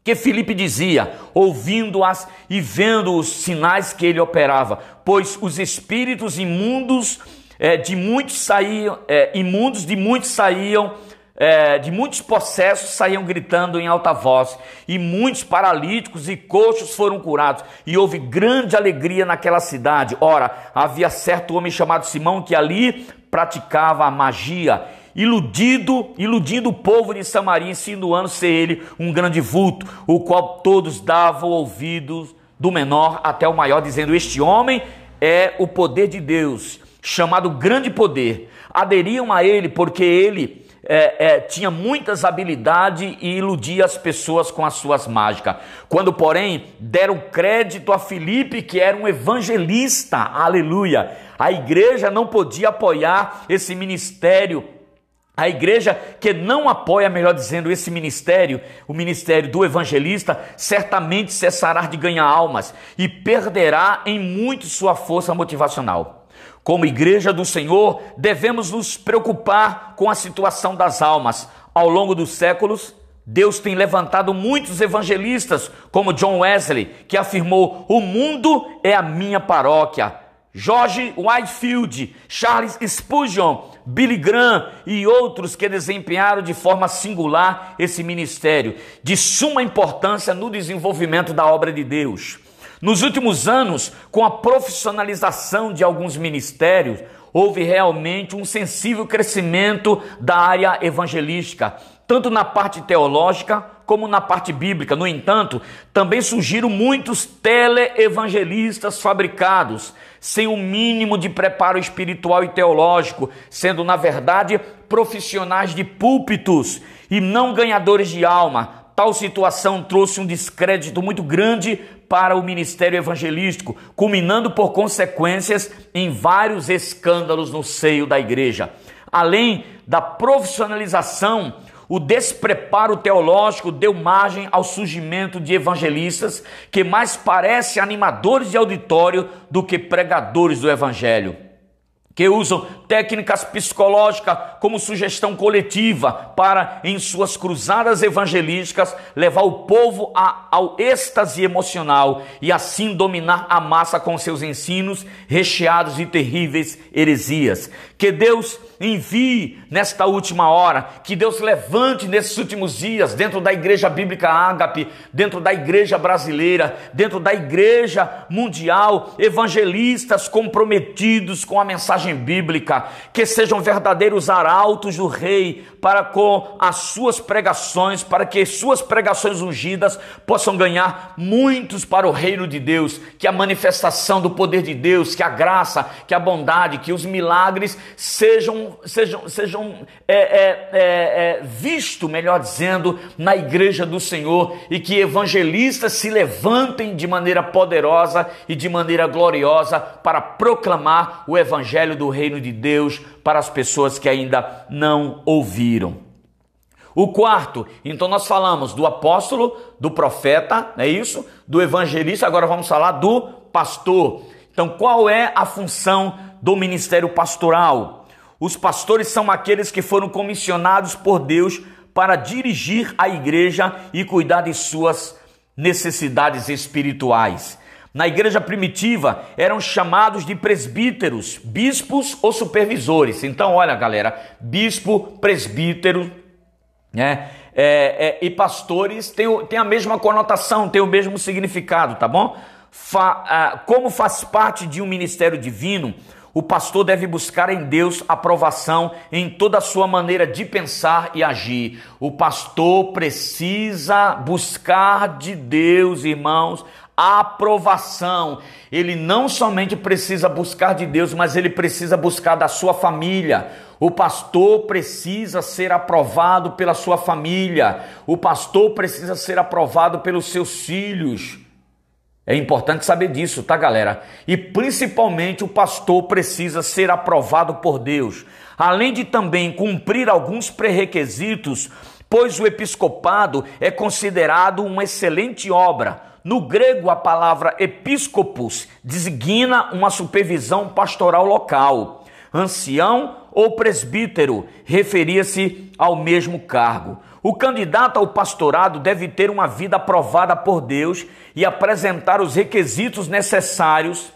que Filipe dizia, ouvindo-as e vendo os sinais que ele operava, pois os espíritos imundos de muitos possessos saíam gritando em alta voz, e muitos paralíticos e coxos foram curados, e houve grande alegria naquela cidade. Ora, havia certo homem chamado Simão que ali praticava a magia, iludindo o povo de Samaria, insinuando ser ele um grande vulto, o qual todos davam ouvidos, do menor até o maior, dizendo: este homem é o poder de Deus, chamado grande poder. Aderiam a ele porque ele tinha muitas habilidades e iludia as pessoas com as suas mágicas. Quando, porém, deram crédito a Filipe, que era um evangelista, aleluia, a igreja não podia apoiar esse ministério. A igreja que não apoia, melhor dizendo, esse ministério, o ministério do evangelista, certamente cessará de ganhar almas e perderá em muito sua força motivacional. Como igreja do Senhor, devemos nos preocupar com a situação das almas. Ao longo dos séculos, Deus tem levantado muitos evangelistas, como John Wesley, que afirmou: o mundo é a minha paróquia. George Whitefield, Charles Spurgeon, Billy Graham e outros que desempenharam de forma singular esse ministério, de suma importância no desenvolvimento da obra de Deus. Nos últimos anos, com a profissionalização de alguns ministérios, houve realmente um sensível crescimento da área evangelística, tanto na parte teológica como na parte bíblica. No entanto, também surgiram muitos teleevangelistas fabricados, sem o mínimo de preparo espiritual e teológico, sendo, na verdade, profissionais de púlpitos e não ganhadores de alma. Tal situação trouxe um descrédito muito grande para o ministério evangelístico, culminando por consequências em vários escândalos no seio da igreja. Além da profissionalização, o despreparo teológico deu margem ao surgimento de evangelistas que mais parecem animadores de auditório do que pregadores do evangelho, que usam técnicas psicológicas como sugestão coletiva para, em suas cruzadas evangelísticas, levar o povo ao êxtase emocional e assim dominar a massa com seus ensinos recheados de terríveis heresias. Que Deus envie nesta última hora, que Deus levante nesses últimos dias, dentro da igreja bíblica Ágape, dentro da igreja brasileira, dentro da igreja mundial, evangelistas comprometidos com a mensagem bíblica, que sejam verdadeiros arautos do rei para com as suas pregações, para que suas pregações ungidas possam ganhar muitos para o reino de Deus, que a manifestação do poder de Deus, que a graça, que a bondade, que os milagres sejam visto, melhor dizendo, na igreja do Senhor, e que evangelistas se levantem de maneira poderosa e de maneira gloriosa para proclamar o evangelho do reino de Deus para as pessoas que ainda não ouviram. O quarto, então nós falamos do apóstolo, do profeta, não é isso? Do evangelista, agora vamos falar do pastor. Então, qual é a função do ministério pastoral? Os pastores são aqueles que foram comissionados por Deus para dirigir a igreja e cuidar de suas necessidades espirituais. Na igreja primitiva, eram chamados de presbíteros, bispos ou supervisores. Então, olha, galera, bispo, presbítero, né? E pastores têm a mesma conotação, têm o mesmo significado, tá bom? Como faz parte de um ministério divino, o pastor deve buscar em Deus aprovação em toda a sua maneira de pensar e agir. O pastor precisa buscar de Deus, irmãos, a aprovação. Ele não somente precisa buscar de Deus, mas ele precisa buscar da sua família. O pastor precisa ser aprovado pela sua família. O pastor precisa ser aprovado pelos seus filhos. É importante saber disso, tá, galera? E principalmente o pastor precisa ser aprovado por Deus, além de também cumprir alguns pré-requisitos, pois o episcopado é considerado uma excelente obra. No grego, a palavra episcopos designa uma supervisão pastoral local. Ancião ou presbítero referia-se ao mesmo cargo. O candidato ao pastorado deve ter uma vida aprovada por Deus e apresentar os requisitos necessários.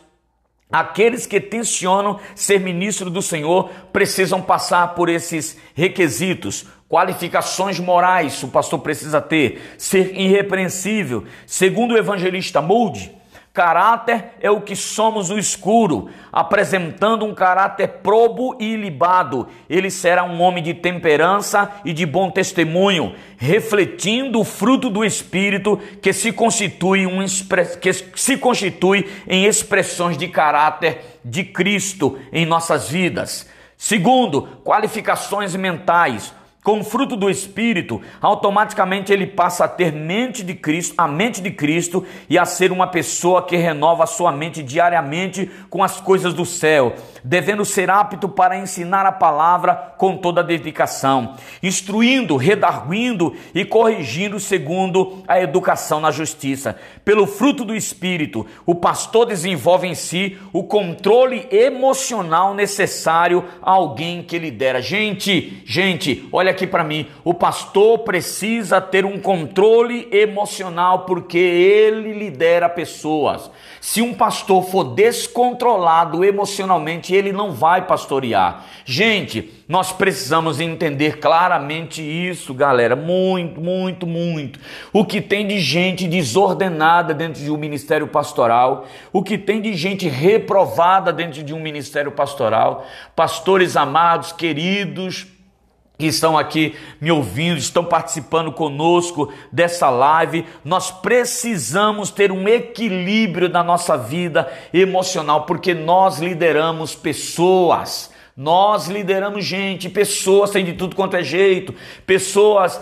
Aqueles que tensionam ser ministro do Senhor precisam passar por esses requisitos. Qualificações morais o pastor precisa ter. Ser irrepreensível. Segundo o evangelista Moody, caráter é o que somos no escuro, apresentando um caráter probo e ilibado. Ele será um homem de temperança e de bom testemunho, refletindo o fruto do Espírito que se constitui em expressões de caráter de Cristo em nossas vidas. Segundo, qualificações mentais. Com o fruto do Espírito, automaticamente ele passa a ter mente de Cristo, a mente de Cristo, e a ser uma pessoa que renova a sua mente diariamente com as coisas do céu, devendo ser apto para ensinar a palavra com toda a dedicação, instruindo, redarguindo e corrigindo segundo a educação na justiça. Pelo fruto do Espírito, o pastor desenvolve em si o controle emocional necessário a alguém que lidera. Gente, olha aqui para mim, o pastor precisa ter um controle emocional porque ele lidera pessoas. Se um pastor for descontrolado emocionalmente, ele não vai pastorear. Gente, nós precisamos entender claramente isso, galera, muito. O que tem de gente desordenada dentro de um ministério pastoral, o que tem de gente reprovada dentro de um ministério pastoral, pastores amados, queridos, que estão aqui me ouvindo, estão participando conosco dessa live, nós precisamos ter um equilíbrio na nossa vida emocional, porque nós lideramos pessoas, nós lideramos gente, pessoas tem de tudo quanto é jeito, pessoas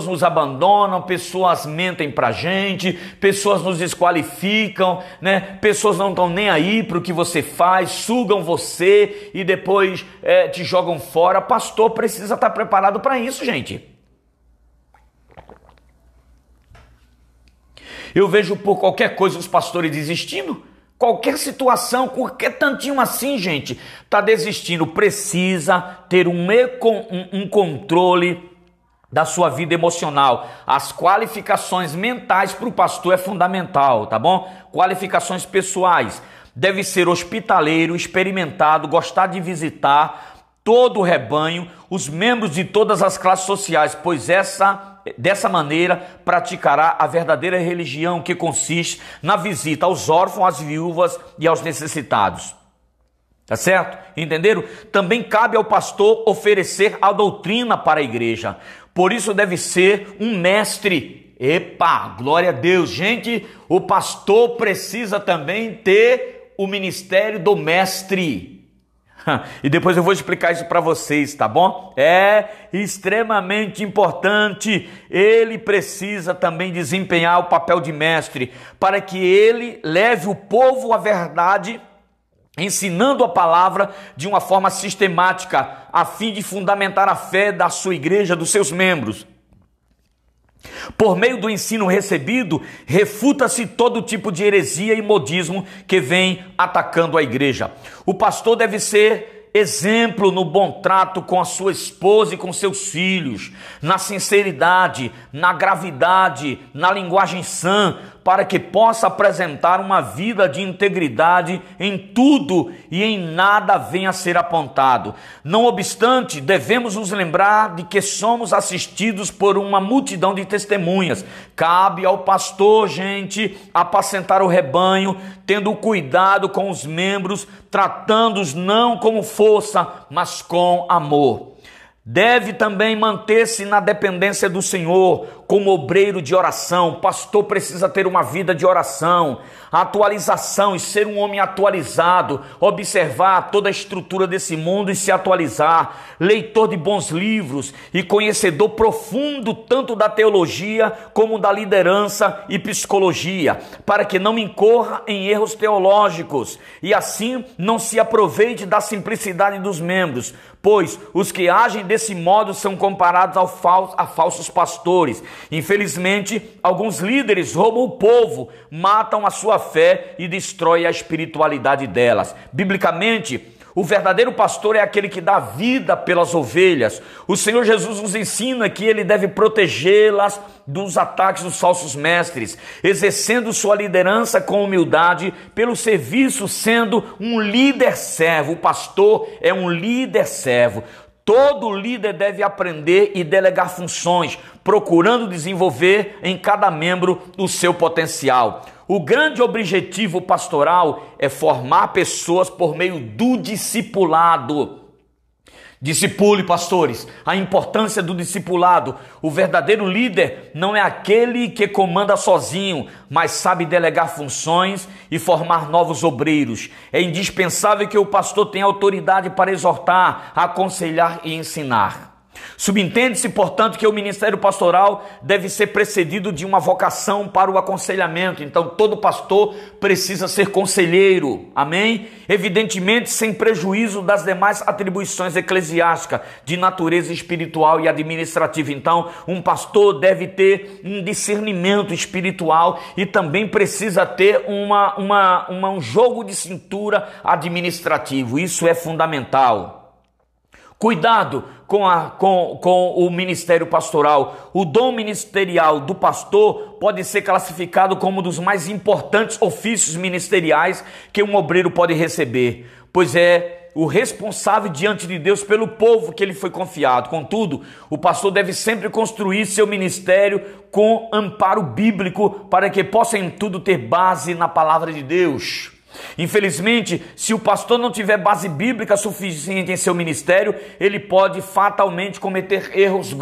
nos abandonam, pessoas mentem pra gente, pessoas nos desqualificam, né? Pessoas não estão nem aí pro que você faz, sugam você e depois te jogam fora. Pastor precisa estar preparado para isso, gente. Eu vejo por qualquer coisa os pastores desistindo. Qualquer situação, qualquer tantinho assim, gente, tá desistindo. Precisa ter um controle da sua vida emocional. As qualificações mentais para o pastor é fundamental, tá bom? Qualificações pessoais. Deve ser hospitaleiro, experimentado, gostar de visitar todo o rebanho, os membros de todas as classes sociais, pois dessa maneira praticará a verdadeira religião, que consiste na visita aos órfãos, às viúvas e aos necessitados. Tá certo? Entenderam? Também cabe ao pastor oferecer a doutrina para a igreja. Por isso deve ser um mestre. Epa, glória a Deus. Gente, o pastor precisa também ter o ministério do mestre. E depois eu vou explicar isso para vocês, tá bom? É extremamente importante. Ele precisa também desempenhar o papel de mestre para que ele leve o povo à verdade, ensinando a palavra de uma forma sistemática, a fim de fundamentar a fé da sua igreja, dos seus membros. Por meio do ensino recebido, refuta-se todo tipo de heresia e modismo que vem atacando a igreja. O pastor deve ser exemplo no bom trato com a sua esposa e com seus filhos, na sinceridade, na gravidade, na linguagem sã, para que possa apresentar uma vida de integridade em tudo e em nada venha a ser apontado. Não obstante, devemos nos lembrar de que somos assistidos por uma multidão de testemunhas. Cabe ao pastor, gente, apacentar o rebanho, tendo cuidado com os membros, tratando-os não como força, mas com amor. Deve também manter-se na dependência do Senhor, como obreiro de oração. O pastor precisa ter uma vida de oração, atualização e ser um homem atualizado, observar toda a estrutura desse mundo e se atualizar, leitor de bons livros e conhecedor profundo tanto da teologia como da liderança e psicologia, para que não incorra em erros teológicos e assim não se aproveite da simplicidade dos membros, pois os que agem desse modo são comparados a falsos pastores. Infelizmente, alguns líderes roubam o povo, matam a sua fé e destroem a espiritualidade delas. Biblicamente, o verdadeiro pastor é aquele que dá vida pelas ovelhas. O Senhor Jesus nos ensina que ele deve protegê-las dos ataques dos falsos mestres, exercendo sua liderança com humildade, pelo serviço, sendo um líder servo. O pastor é um líder servo. Todo líder deve aprender e delegar funções, procurando desenvolver em cada membro o seu potencial. O grande objetivo pastoral é formar pessoas por meio do discipulado. Discipule, pastores, a importância do discipulado. O verdadeiro líder não é aquele que comanda sozinho, mas sabe delegar funções e formar novos obreiros. É indispensável que o pastor tenha autoridade para exortar, aconselhar e ensinar. Subentende-se, portanto, que o ministério pastoral deve ser precedido de uma vocação para o aconselhamento. Então, todo pastor precisa ser conselheiro, amém? Evidentemente, sem prejuízo das demais atribuições eclesiásticas de natureza espiritual e administrativa. Então, um pastor deve ter um discernimento espiritual e também precisa ter um jogo de cintura administrativo. Isso é fundamental. Cuidado com o ministério pastoral. O dom ministerial do pastor pode ser classificado como um dos mais importantes ofícios ministeriais que um obreiro pode receber, pois é o responsável diante de Deus pelo povo que ele foi confiado. Contudo, o pastor deve sempre construir seu ministério com amparo bíblico para que possa em tudo ter base na palavra de Deus. Infelizmente, se o pastor não tiver base bíblica suficiente em seu ministério, ele pode fatalmente cometer erros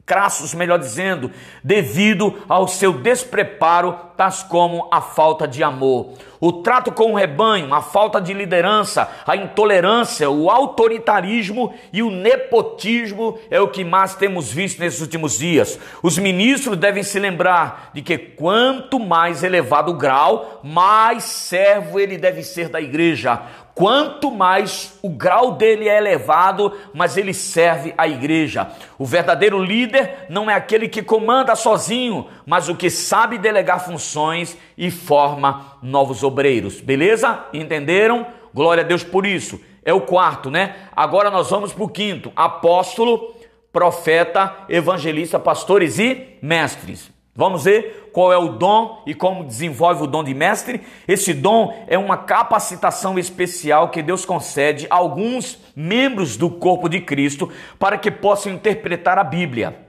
crassos, melhor dizendo, devido ao seu despreparo, tais como a falta de amor. O trato com o rebanho, a falta de liderança, a intolerância, o autoritarismo e o nepotismo é o que mais temos visto nesses últimos dias. Os ministros devem se lembrar de que quanto mais elevado o grau, mais servo ele deve ser da igreja. Quanto mais o grau dele é elevado, mais ele serve à igreja. O verdadeiro líder não é aquele que comanda sozinho, mas o que sabe delegar funções e forma novos obreiros. Beleza? Entenderam? Glória a Deus por isso. É o quarto, né? Agora nós vamos para o quinto: apóstolo, profeta, evangelista, pastores e mestres. Vamos ver qual é o dom e como desenvolve o dom de mestre. Esse dom é uma capacitação especial que Deus concede a alguns membros do corpo de Cristo para que possam interpretar a Bíblia.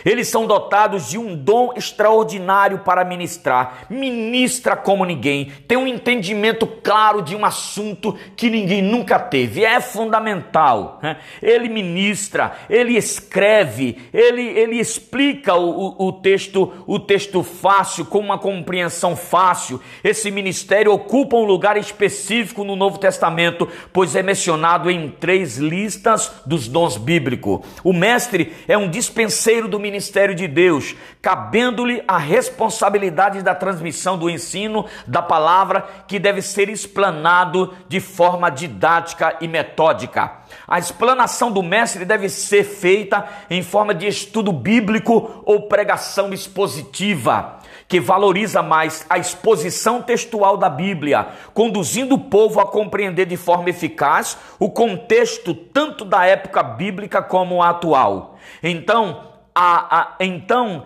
Eles são dotados de um dom extraordinário para ministrar. Ministra como ninguém. Tem um entendimento claro de um assunto que ninguém nunca teve. É fundamental, né? Ele ministra, ele escreve, ele explica o texto fácil, com uma compreensão fácil. Esse ministério ocupa um lugar específico no Novo Testamento, pois é mencionado em 3 listas dos dons bíblicos. O mestre é um dispenseiro do ministério de Deus, cabendo-lhe a responsabilidade da transmissão do ensino da palavra, que deve ser explanado de forma didática e metódica. A explanação do mestre deve ser feita em forma de estudo bíblico ou pregação expositiva, que valoriza mais a exposição textual da Bíblia, conduzindo o povo a compreender de forma eficaz o contexto tanto da época bíblica como a atual. Então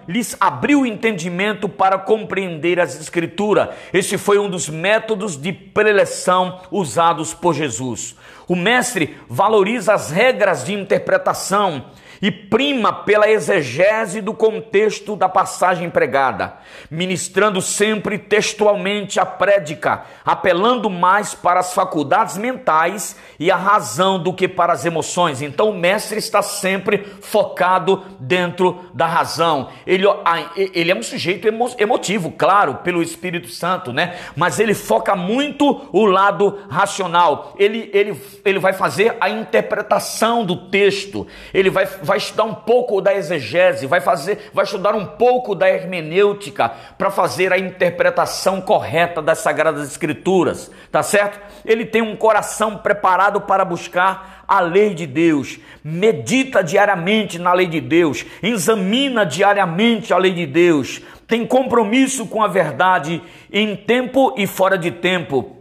lhes abriu o entendimento para compreender as Escrituras. Esse foi um dos métodos de preleção usados por Jesus. O mestre valoriza as regras de interpretação e prima pela exegese do contexto da passagem pregada, ministrando sempre textualmente a prédica, apelando mais para as faculdades mentais e a razão do que para as emoções. Então o mestre está sempre focado dentro da razão. Ele é um sujeito emotivo, claro, pelo Espírito Santo, né? Mas ele foca muito o lado racional. Ele vai fazer a interpretação do texto, ele vai estudar um pouco da exegese, vai estudar um pouco da hermenêutica para fazer a interpretação correta das Sagradas Escrituras, tá certo? Ele tem um coração preparado para buscar a lei de Deus, medita diariamente na lei de Deus, examina diariamente a lei de Deus, tem compromisso com a verdade em tempo e fora de tempo,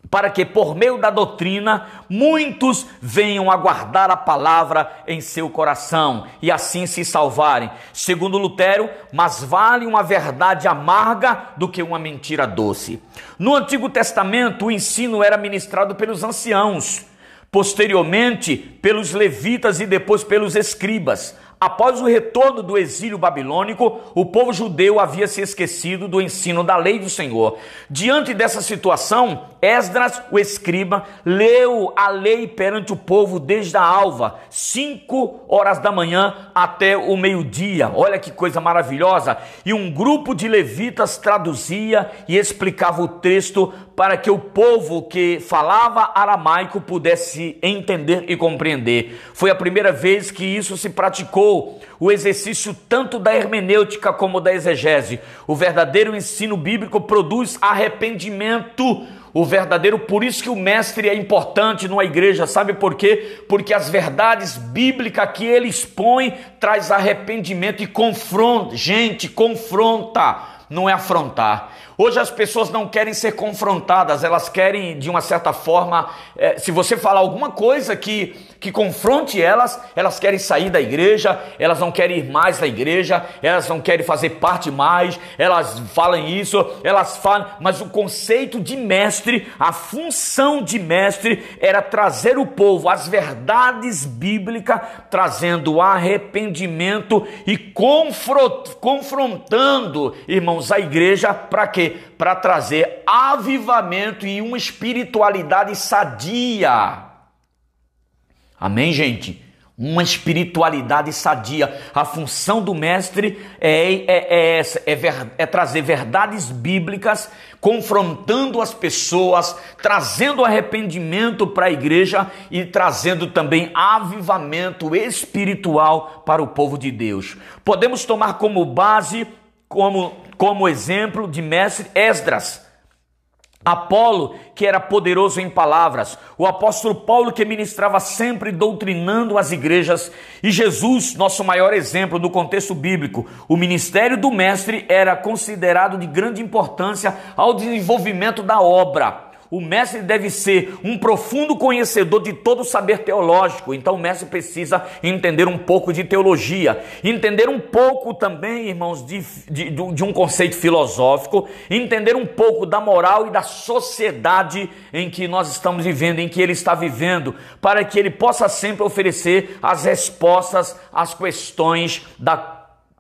para que por meio da doutrina muitos venham a guardar a palavra em seu coração e assim se salvarem. Segundo Lutero, mais vale uma verdade amarga do que uma mentira doce. No Antigo Testamento, o ensino era ministrado pelos anciãos, posteriormente pelos levitas e depois pelos escribas. Após o retorno do exílio babilônico, o povo judeu havia se esquecido do ensino da lei do Senhor. Diante dessa situação, Esdras, o escriba, leu a lei perante o povo desde a alva, 5 horas da manhã até o meio-dia. Olha que coisa maravilhosa! E um grupo de levitas traduzia e explicava o texto para que o povo que falava aramaico pudesse entender e compreender. Foi a primeira vez que isso se praticou, o exercício tanto da hermenêutica como da exegese. O verdadeiro ensino bíblico produz arrependimento. Por isso que o mestre é importante numa igreja, sabe por quê? Porque as verdades bíblicas que ele expõe traz arrependimento e confronta. Gente, confronta, não é afrontar. Hoje as pessoas não querem ser confrontadas, elas querem, de uma certa forma, se você falar alguma coisa que confronte elas querem sair da igreja, elas não querem ir mais na igreja, elas não querem fazer parte mais, elas falam isso, mas o conceito de mestre, a função de mestre era trazer o povo às verdades bíblicas, trazendo arrependimento e confrontando, irmãos, a igreja, para quê? Para trazer avivamento e uma espiritualidade sadia. Amém, gente? Uma espiritualidade sadia. A função do mestre é trazer verdades bíblicas, confrontando as pessoas, trazendo arrependimento para a igreja e trazendo também avivamento espiritual para o povo de Deus. Podemos tomar como base, como exemplo de mestre, Esdras. Apolo, que era poderoso em palavras, o apóstolo Paulo, que ministrava sempre doutrinando as igrejas, e Jesus, nosso maior exemplo no contexto bíblico. O ministério do mestre era considerado de grande importância ao desenvolvimento da obra. O mestre deve ser um profundo conhecedor de todo o saber teológico. Então o mestre precisa entender um pouco de teologia, entender um pouco também, irmãos, de um conceito filosófico, entender um pouco da moral e da sociedade em que nós estamos vivendo, em que ele está vivendo, para que ele possa sempre oferecer as respostas às questões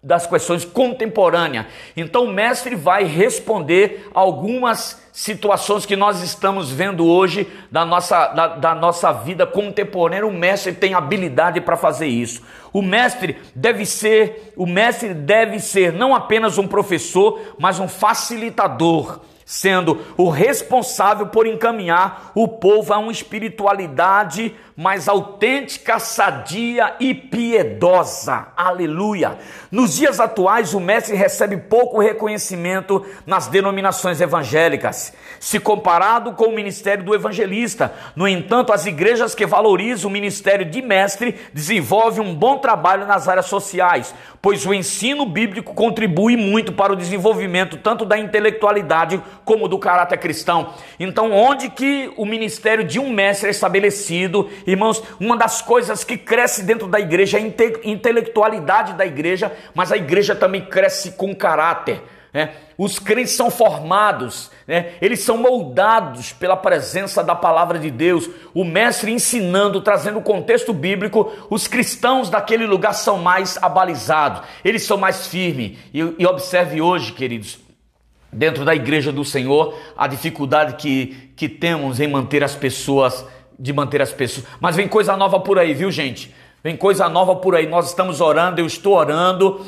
das questões contemporâneas. Então o mestre vai responder algumas situações que nós estamos vendo hoje da nossa vida contemporânea. O mestre tem habilidade para fazer isso. O mestre deve ser não apenas um professor, mas um facilitador, sendo o responsável por encaminhar o povo a uma espiritualidade mais autêntica, sadia e piedosa. Aleluia! Nos dias atuais, o mestre recebe pouco reconhecimento nas denominações evangélicas, se comparado com o ministério do evangelista. No entanto, as igrejas que valorizam o ministério de mestre desenvolvem um bom trabalho nas áreas sociais, pois o ensino bíblico contribui muito para o desenvolvimento tanto da intelectualidade como do caráter cristão. Então, onde que o ministério de um mestre é estabelecido, irmãos, uma das coisas que cresce dentro da igreja é a intelectualidade da igreja, mas a igreja também cresce com caráter. Os crentes são formados, eles são moldados pela presença da palavra de Deus. O mestre ensinando, trazendo o contexto bíblico, os cristãos daquele lugar são mais abalizados, eles são mais firmes. E observe hoje, queridos, dentro da igreja do Senhor, a dificuldade que temos em manter as pessoas. Mas vem coisa nova por aí, viu, gente? Vem coisa nova por aí. Nós estamos orando, eu estou orando,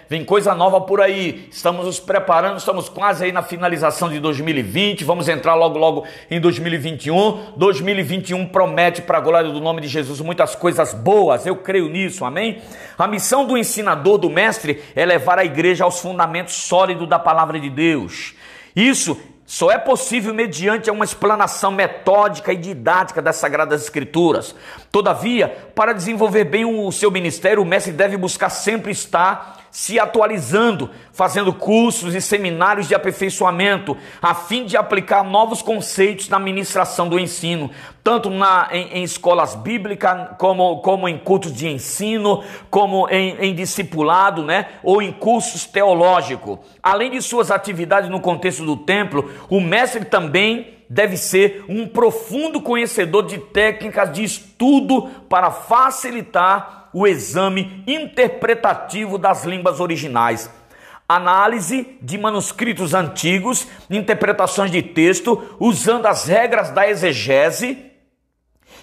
Vem coisa nova por aí. Estamos nos preparando, estamos quase aí na finalização de 2020. Vamos entrar logo em 2021. 2021 promete, para a glória do nome de Jesus, muitas coisas boas. Eu creio nisso, amém? A missão do ensinador, do mestre, é levar a igreja aos fundamentos sólidos da palavra de Deus. Isso só é possível mediante uma explanação metódica e didática das Sagradas Escrituras. Todavia, para desenvolver bem o seu ministério, o mestre deve buscar sempre estar se atualizando, fazendo cursos e seminários de aperfeiçoamento, a fim de aplicar novos conceitos na ministração do ensino, tanto em escolas bíblicas, como em cultos de ensino, como em discipulado, ou em cursos teológicos. Além de suas atividades no contexto do templo, o mestre também deve ser um profundo conhecedor de técnicas de estudo para facilitar o exame interpretativo das línguas originais, análise de manuscritos antigos, interpretações de texto, usando as regras da exegese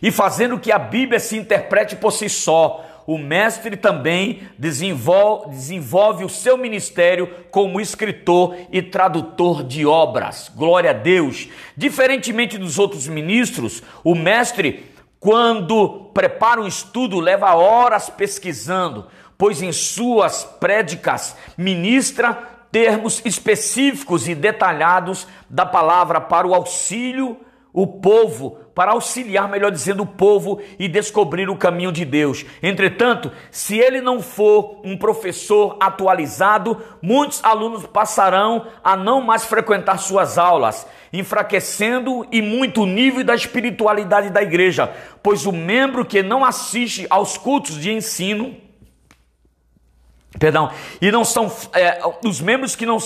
e fazendo que a Bíblia se interprete por si só. O mestre também desenvolve o seu ministério como escritor e tradutor de obras. Glória a Deus! Diferentemente dos outros ministros, o mestre, quando prepara um estudo, leva horas pesquisando, pois em suas prédicas ministra termos específicos e detalhados da palavra para o auxílio, o povo, para auxiliar, melhor dizendo, o povo e descobrir o caminho de Deus. Entretanto, se ele não for um professor atualizado, muitos alunos passarão a não mais frequentar suas aulas, enfraquecendo e muito o nível da espiritualidade da igreja, pois o membro que não assiste aos cultos de ensino, e não são, os membros que não são